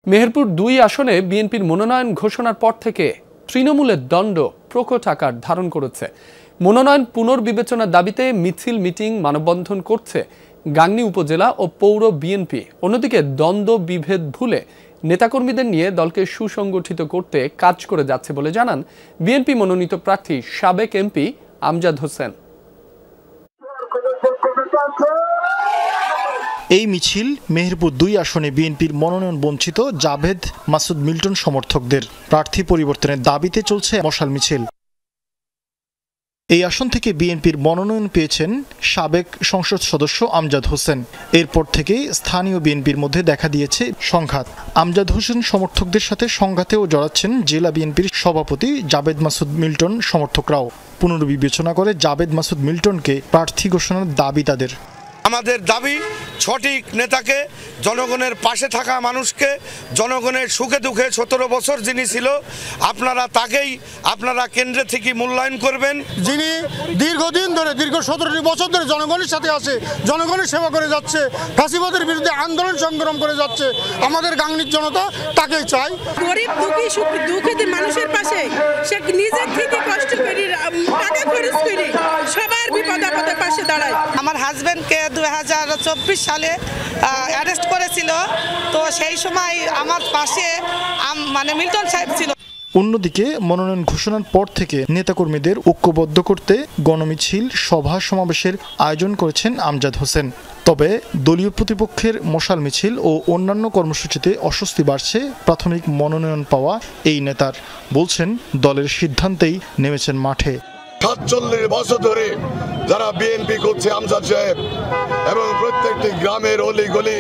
মেহেরপুর ২ আসনে বিএনপির মনোনয়ন ঘোষণার পর থেকে তৃণমূলের দণ্ড প্রকট আকার ধারণ করেছে। মনোনয়ন পুনর্বিবেচনার দাবিতে মিছিল, মিটিং, মানববন্ধন করছে গাংনী উপজেলা ও পৌর বিএনপি। অন্যদিকে দ্বন্দ্ব বিভেদ ভুলে নেতাকর্মীদের নিয়ে দলকে সুসংগঠিত করতে কাজ করে যাচ্ছে বলে জানান বিএনপি মনোনীত প্রার্থী সাবেক এমপি আমজাদ হোসেন। এই মিছিল মেহেরপুর ২ আসনে বিএনপির মনোনয়ন বঞ্চিত জাভেদ মাসুদ মিল্টন সমর্থকদের প্রার্থী পরিবর্তনের দাবিতে চলছে মশাল মিছিল। এই আসন থেকে বিএনপির মনোনয়ন পেয়েছেন সাবেক সংসদ সদস্য আমজাদ হোসেন। এরপর থেকে স্থানীয় বিএনপির মধ্যে দেখা দিয়েছে সংঘাত। আমজাদ হোসেন সমর্থকদের সাথে সংঘাতেও জড়াচ্ছেন জেলা বিএনপির সভাপতি জাভেদ মাসুদ মিল্টন সমর্থকরাও। পুনর্বিবেচনা করে জাভেদ মাসুদ মিল্টনকে প্রার্থী ঘোষণার দাবি তাদের। আমাদের দাবি সঠিক নেতাকে, জনগণের পাশে থাকা মানুষকে, জনগণের সুখে দুঃখে ১৭ বছর যিনি ছিল, তাকেই আপনারা কেন্দ্রে থেকে মূল্যায়ন করবেন। যিনি দীর্ঘদিন ধরে, দীর্ঘ ১৭টি বছর ধরে জনগণের সাথে আছে, জনগণের সেবা করে যাচ্ছে, ফ্যাসিবাদের বিরুদ্ধে আন্দোলন সংগ্রাম করে যাচ্ছে, আমাদের গাংনীর জনতা তাকেই চাই। গরিব দুঃখী মানুষের পাশে সে নিজের থেকে কষ্ট করে টাকা খরচ করে সবার বিপদ আপদের পাশে দাঁড়ায়। আমার হাজবেন্ডকে 2024 সালে অ্যারেস্ট করেছিল, তো সেই সময় আমার পাশে মিল্টন সাহেব ছিল। অন্যদিকে মনোনয়ন ঘোষণার পর থেকে নেতাকর্মীদের ঐক্যবদ্ধ করতে গণমিছিল, সভা সমাবেশের আয়োজন করেছেন আমজাদ হোসেন। তবে দলীয় প্রতিপক্ষের মশাল মিছিল ও অন্যান্য কর্মসূচিতে অস্বস্তি বাড়ছে প্রাথমিক মনোনয়ন পাওয়া এই নেতার। বলছেন দলের সিদ্ধান্তেই নেমেছেন মাঠে। ৪৭ বছর ধরে যারা বিএনপি করছে আমজাদ সাহেব এবং প্রত্যেকটি গ্রামের অলি গলি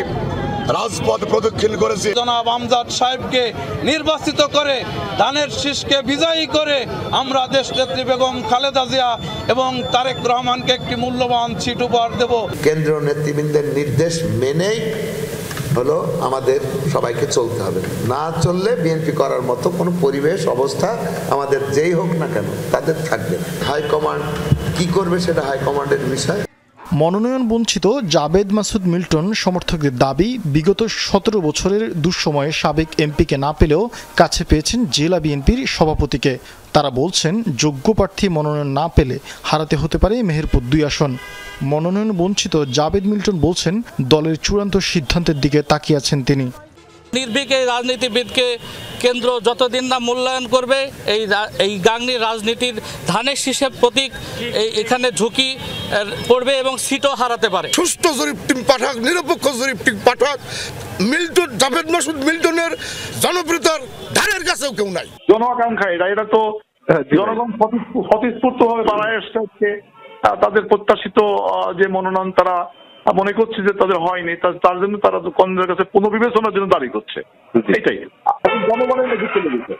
রাজপথ প্রদক্ষিণ করেছে। জনাব আমজাদ সাহেবকে নির্বাচিত করে ধানের শীষকে বিজয়ী করে আমরা দেশনেত্রী বেগম খালেদা জিয়া এবং তারেক রহমানকে একটি মূল্যবান সিট উপহার দেব। কেন্দ্রীয় নেতৃবৃন্দের নির্দেশ মেনেই হলো আমাদের সবাইকে চলতে হবে। না চললে বিএনপি করার মতো কোনো পরিবেশ অবস্থা আমাদের যেই হোক না কেন তাদের থাকবে না। হাইকমান্ড কি করবে সেটা হাইকমান্ডের বিষয়। মনোনয়ন বঞ্চিত জাভেদ মাসুদ মিল্টন সমর্থকদের দাবি, বিগত ১৭ বছরের দুঃসময়ে সাবেক এমপিকে না পেলেও কাছে পেয়েছেন জেলা বিএনপির সভাপতিকে। তারা বলছেন যোগ্য প্রার্থী মনোনয়ন না পেলে হারাতে হতে পারে মেহেরপুর ২ আসন। মনোনয়ন বঞ্চিত জাভেদ মিল্টন বলছেন দলের চূড়ান্ত সিদ্ধান্তের দিকে তাকিয়ে আছেন তিনি। নির্ভীক এই রাজনীতিবিদকে কেন্দ্র যতদিন না মূল্যায়ন করবে, এই গাংনীর রাজনীতির ধানের শীষের প্রতীক এখানে ঝুঁকি পড়বে এবং সিটও হারাতে পারে। সুষ্ঠু জরিপ টিম পাঠাক, নিরপেক্ষ জরিপ টিম পাঠাক। মিল্টন, জাভেদ মাসুদ মিল্টনের জনপ্রিয়তার ধারের কাছেও কেউ নাই। জনআকাঙ্ক্ষা এটা তো জনগণ স্বতঃস্ফূর্তভাবে বানায় এসেছে। তাদের প্রত্যাশিত যে মনোনয়ন তারা মনে করছে যে তাদের হয়নি, তার জন্য তারা কেন্দ্রের কাছে পুনর্বিবেচনার জন্য দাবি করছে। এটাই এখন জনগণের মধ্যে চলে গেছে,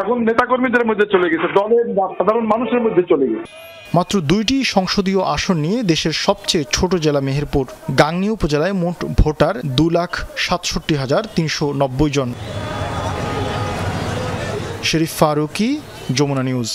এখন নেতাকর্মীদের মধ্যে চলে গেছে, দলের সাধারণ মানুষের মধ্যে চলে গেছে। মাত্র ২টি সংসদীয় আসন নিয়ে দেশের সবচেয়ে ছোট জেলা মেহেরপুর। গাংনী উপজেলায় মোট ভোটার 2,67,390 জন। শরীফ ফারুকি, যমুনা নিউজ।